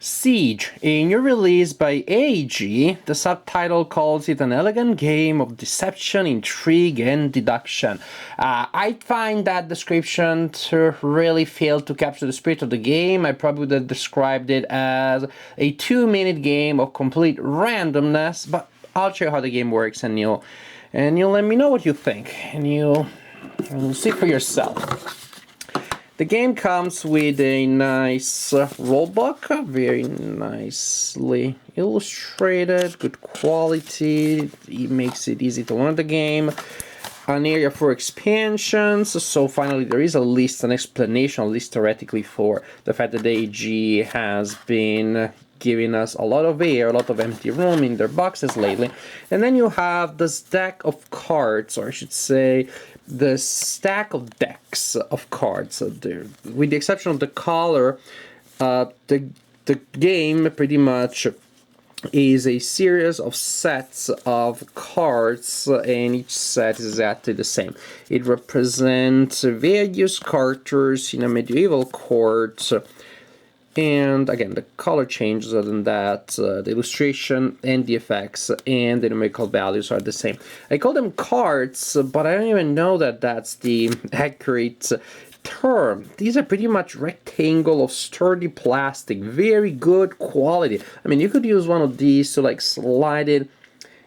Siege, a new release by AEG, the subtitle calls it an elegant game of deception, intrigue, and deduction. I find that description to really fail to capture the spirit of the game. I probably would have described it as a 2-minute game of complete randomness, but I'll show you how the game works and you'll let me know what you think, and you'll see for yourself. The game comes with a nice rulebook, very nicely illustrated, good quality. It makes it easy to learn the game. An area for expansions. So finally there is a list, an explanation, at least theoretically, for the fact that the AEG has been giving us a lot of air, a lot of empty room in their boxes lately. And then you have this deck of cards, or I should say the stack of decks of cards. With the exception of the color, the game pretty much is a series of sets of cards, and each set is exactly the same. It represents various characters in a medieval court. And again, the color changes. Other than that, the illustration and the effects and the numerical values are the same. I call them cards, but I don't even know that that's the accurate term. These are pretty much rectangle of sturdy plastic, very good quality. I mean, you could use one of these to like slide it,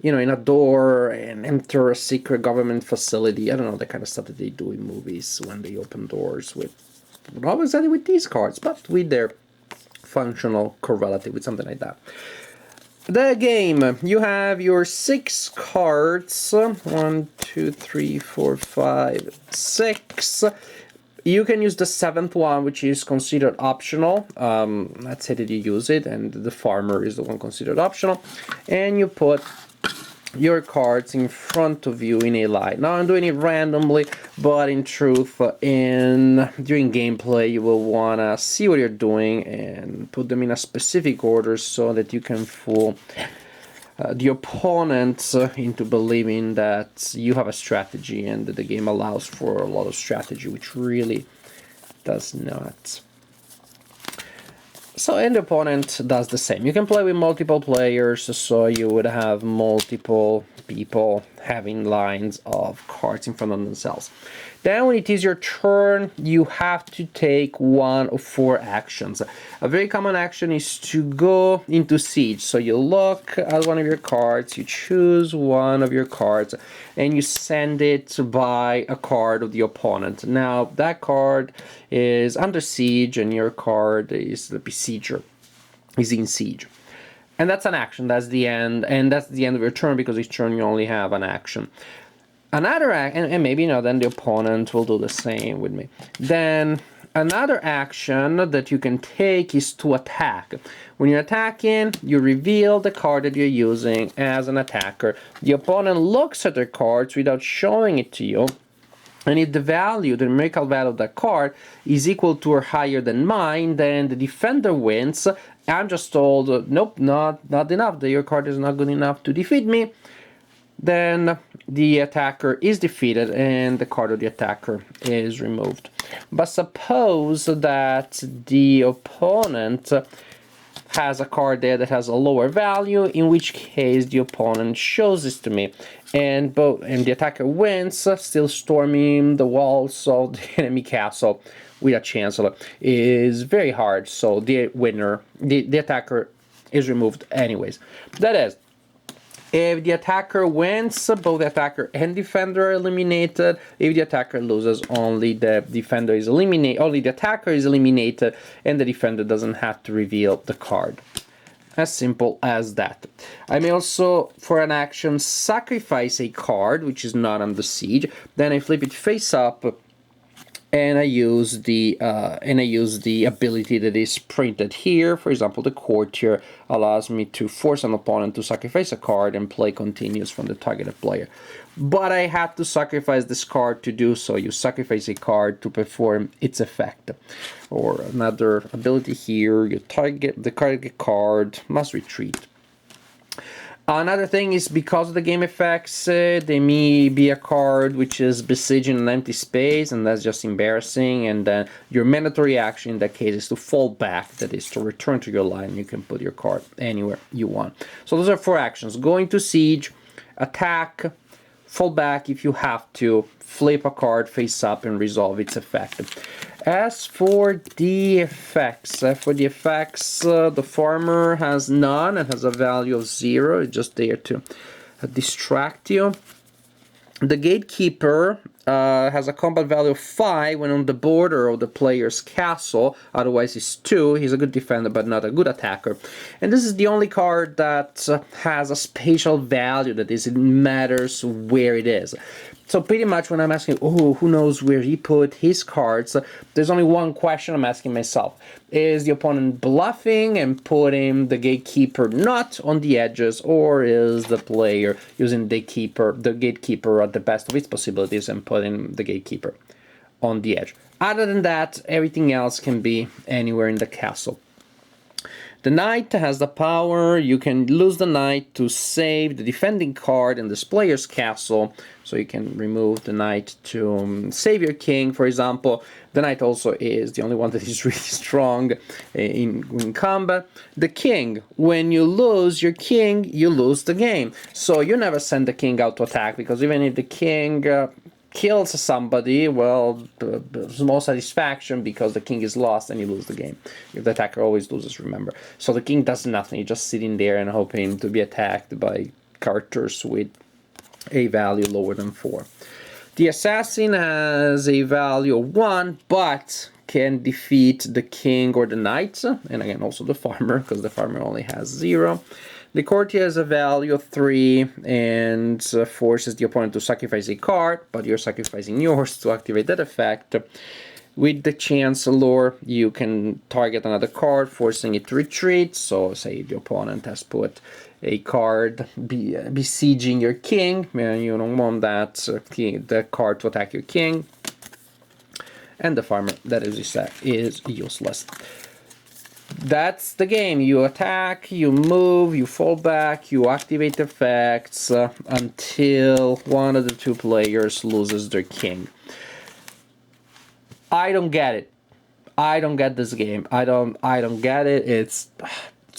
in a door and enter a secret government facility. I don't know, the kind of stuff that they do in movies when they open doors with, not exactly with these cards, but with their functional correlative, with something like that. The game, you have your 6 cards, 1, 2, 3, 4, 5, 6. You can use the 7th one, which is considered optional. Let's say that you use it, and the farmer is the one considered optional. And you put your cards in front of you in a line. Now I'm doing it randomly, but in truth, during gameplay, you will want to see what you're doing and put them in a specific order so that you can fool the opponent into believing that you have a strategy and that the game allows for a lot of strategy, which really does not. So, and the opponent does the same. You can play with multiple players, so you would have multiple people having lines of cards in front of themselves. Then when it is your turn, you have to take one of 4 actions. A very common action is to go into siege. So you look at one of your cards, you choose one of your cards, and you send it by a card of the opponent. Now, that card is under siege, and your card is the besieger, is in siege. And that's an action, that's the end, and that's the end of your turn, because each turn you only have an action. Another and maybe then the opponent will do the same with me. Then another action that you can take is to attack. When you're attacking, you reveal the card that you're using as an attacker. The opponent looks at their cards without showing it to you. And if the numerical value of that card is equal to or higher than mine, then the defender wins. I'm just told, nope, not enough. Your card is not good enough to defeat me. Then the attacker is defeated and the card of the attacker is removed. But suppose that the opponent has a card there that has a lower value, in which case the opponent shows this to me, and the attacker wins, still storming the walls of the enemy castle with a chancellor is very hard. So the winner, the attacker, is removed anyways. That is, if the attacker wins, both the attacker and defender are eliminated. If the attacker loses, only the defender is eliminated. Only the attacker is eliminated, and the defender doesn't have to reveal the card. As simple as that. I may also, for an action, sacrifice a card which is not under siege. Then I flip it face up, and I use the ability that is printed here. For example, the courtier allows me to force an opponent to sacrifice a card, and play continues from the targeted player. But I have to sacrifice this card to do so. You sacrifice a card to perform its effect. Or another ability here, the target card must retreat. Another thing is because of the game effects, there may be a card which is besieging an empty space, and that's just embarrassing. And then your mandatory action in that case is to fall back, that is to return to your line. You can put your card anywhere you want. So those are 4 actions: go into siege, attack, fall back if you have to, flip a card face up, and resolve its effect. As for the effects, the farmer has none and has a value of 0. It's just there to distract you. The gatekeeper has a combat value of 5 when on the border of the player's castle. Otherwise, he's 2. He's a good defender, but not a good attacker. And this is the only card that has a spatial value, that is, it matters where it is. So pretty much when I'm asking, oh, who knows where he put his cards, there's only one question I'm asking myself. Is the opponent bluffing and putting the gatekeeper not on the edges, or is the player using the gatekeeper at the best of its possibilities and putting the gatekeeper on the edge? Other than that, everything else can be anywhere in the castle. The knight has the power. You can lose the knight to save the defending card in this player's castle. So you can remove the knight to save your king, for example. The knight also is the only one that is really strong in combat. The king, when you lose your king, you lose the game. So you never send the king out to attack, because even if the king kills somebody, well, there's no satisfaction because the king is lost and you lose the game. If the attacker always loses, remember. So the king does nothing. He's just sitting there and hoping to be attacked by characters with a value lower than 4. The assassin has a value of 1, but can defeat the king or the knight, and again also the farmer, because the farmer only has 0. The courtier has a value of 3 and forces the opponent to sacrifice a card, but you're sacrificing yours to activate that effect. With the chancellor, you can target another card, forcing it to retreat. So say the opponent has put a card besieging your king, and you don't want that card to attack your king. And the farmer, that is useless. That's the game. You attack, you move, you fall back, you activate effects until one of the 2 players loses their king. I don't get it. I don't get this game. I don't get it. It's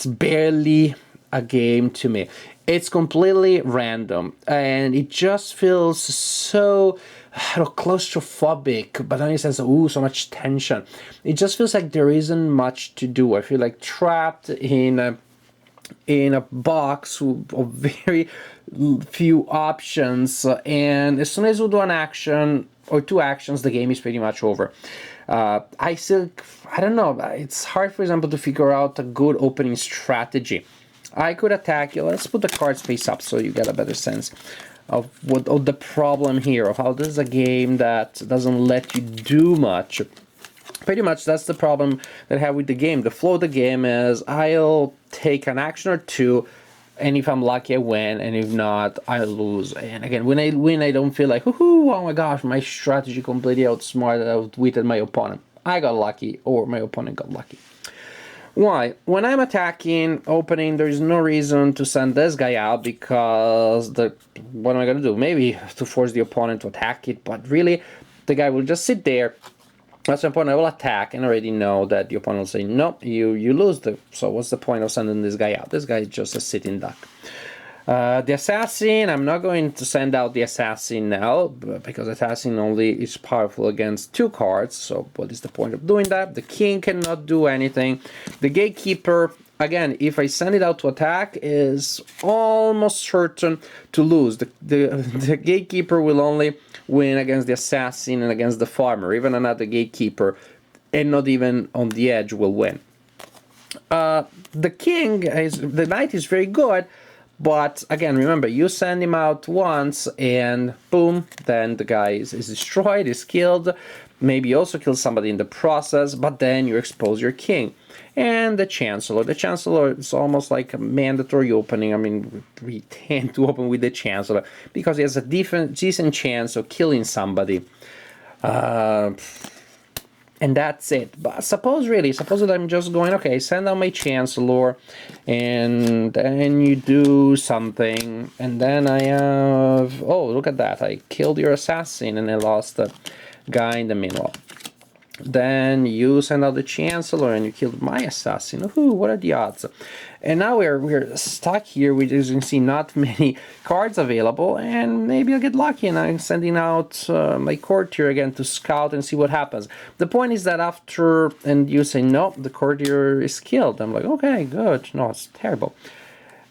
barely a game to me. It's completely random, and it just feels so claustrophobic, but then it says, ooh, so much tension. It just feels like there isn't much to do. I feel like trapped in a box of very few options, and as soon as you do an action or 2 actions, the game is pretty much over. I don't know, it's hard, for example, to figure out a good opening strategy. I could attack you. Let's put the cards face up so you get a better sense of the problem here, of how this is a game that doesn't let you do much. Pretty much that's the problem that I have with the game. The flow of the game is I'll take an action or 2, and if I'm lucky, I win, and if not, I lose. And again, when I win, I don't feel like, woohoo, oh my gosh, my strategy completely outwitted my opponent. I got lucky, or my opponent got lucky. Why? When I'm attacking, opening, there's no reason to send this guy out, because what am I going to do? Maybe to force the opponent to attack it, but really, the guy will just sit there. At some point I will attack and already know that the opponent will say, no, you lose. So what's the point of sending this guy out? This guy is just a sitting duck. The assassin, I'm not going to send out the assassin now, because assassin only is powerful against 2 cards, so what is the point of doing that? The king cannot do anything. The gatekeeper, again, if I send it out to attack, is almost certain to lose. The gatekeeper will only win against the assassin and against the farmer. Even another gatekeeper, and not even on the edge, will win. The knight is very good, but again, remember, you send him out once and boom, then the guy is destroyed, is killed. Maybe you also kill somebody in the process, but then you expose your king. And the Chancellor. The Chancellor is almost like a mandatory opening. I mean, we tend to open with the Chancellor because he has a decent chance of killing somebody. and that's it. But suppose that I'm just going, okay, send out my Chancellor, and then you do something, and then I have, oh, look at that, I killed your assassin, and I lost the guy in the middle. Then you send out the Chancellor and you killed my assassin. Ooh, what are the odds? And now we're stuck here with, as you can see, not many cards available, and maybe I'll get lucky and I'm sending out my courtier again to scout and see what happens. The point is that after, and you say, no, the courtier is killed. I'm like, okay, good. No, it's terrible.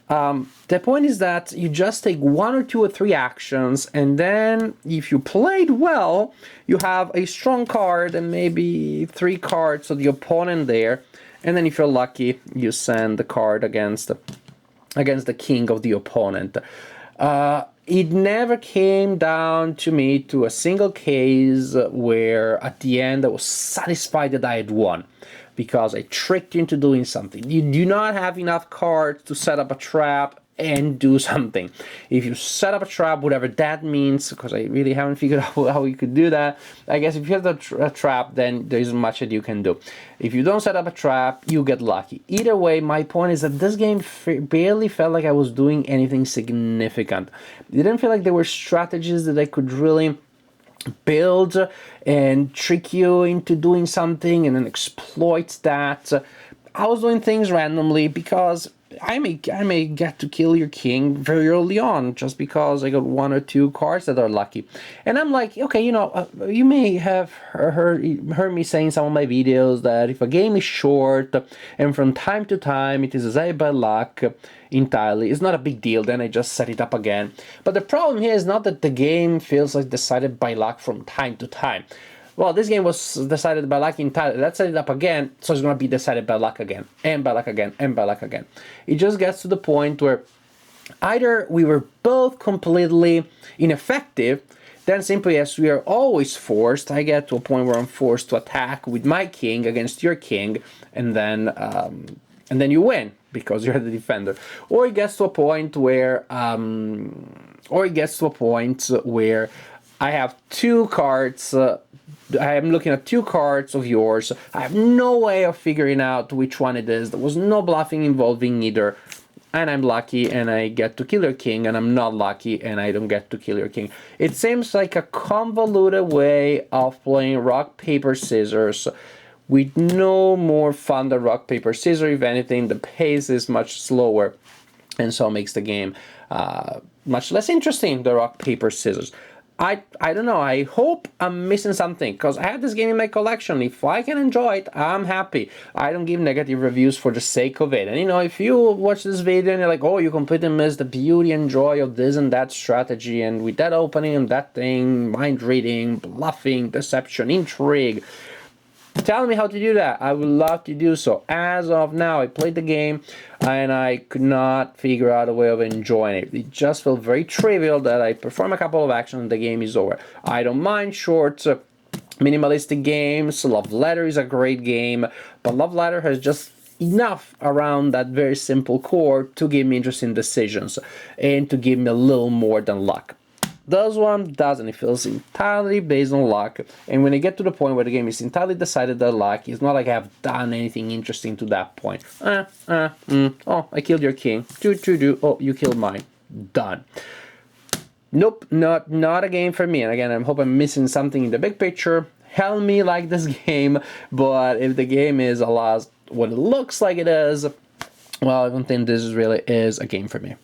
The point is that you just take 1 or 2 or 3 actions, and then if you played well, you have a strong card and maybe 3 cards of the opponent there, and then if you're lucky, you send the card against the king of the opponent. It never came down to me to a single case where at the end I was satisfied that I had won, because I tricked you into doing something. You do not have enough cards to set up a trap and do something. If you set up a trap, whatever that means, because I really haven't figured out how you could do that, I guess if you have a trap, then there isn't much that you can do. If you don't set up a trap, you get lucky. Either way, my point is that this game barely felt like I was doing anything significant. It didn't feel like there were strategies that I could really build and trick you into doing something and then exploit that. I was doing things randomly because I may get to kill your king very early on just because I got 1 or 2 cards that are lucky. And I'm like, okay, you may have heard me saying in some of my videos that if a game is short and from time to time it is decided by luck entirely, it's not a big deal, then I just set it up again. But the problem here is not that the game feels like decided by luck from time to time. Well, this game was decided by luck entirely. Let's set it up again, so it's going to be decided by luck again, and by luck again, and by luck again. It just gets to the point where either we were both completely ineffective, then simply as we are always forced, I get to a point where I'm forced to attack with my king against your king, and then you win because you're the defender. Or it gets to a point where, I have 2 cards. I am looking at 2 cards of yours. I have no way of figuring out which one it is. There was no bluffing involving either. And I'm lucky and I get to kill your king, and I'm not lucky and I don't get to kill your king. It seems like a convoluted way of playing rock, paper, scissors with no more fun than rock, paper, scissors. If anything, the pace is much slower, and so it makes the game much less interesting, the rock, paper, scissors. I don't know, I hope I'm missing something, because I have this game in my collection. If I can enjoy it, I'm happy. I don't give negative reviews for the sake of it. And if you watch this video and you're like, oh, you completely missed the beauty and joy of this and that strategy, and with that opening and that thing, mind reading, bluffing, deception, intrigue, tell me how to do that. I would love to do so. As of now, I played the game and I could not figure out a way of enjoying it. It just felt very trivial that I perform a couple of actions and the game is over. I don't mind short, minimalistic games. Love Letter is a great game, but Love Letter has just enough around that very simple core to give me interesting decisions and to give me a little more than luck. This one doesn't. It feels entirely based on luck. And when I get to the point where the game is entirely decided on luck, it's not like I've done anything interesting to that point. Oh, I killed your king. Oh, you killed mine. Done. Nope, not a game for me. And again, I hope I'm missing something in the big picture. Help me like this game. But if the game is, alas, what it looks like it is, well, I don't think this really is a game for me.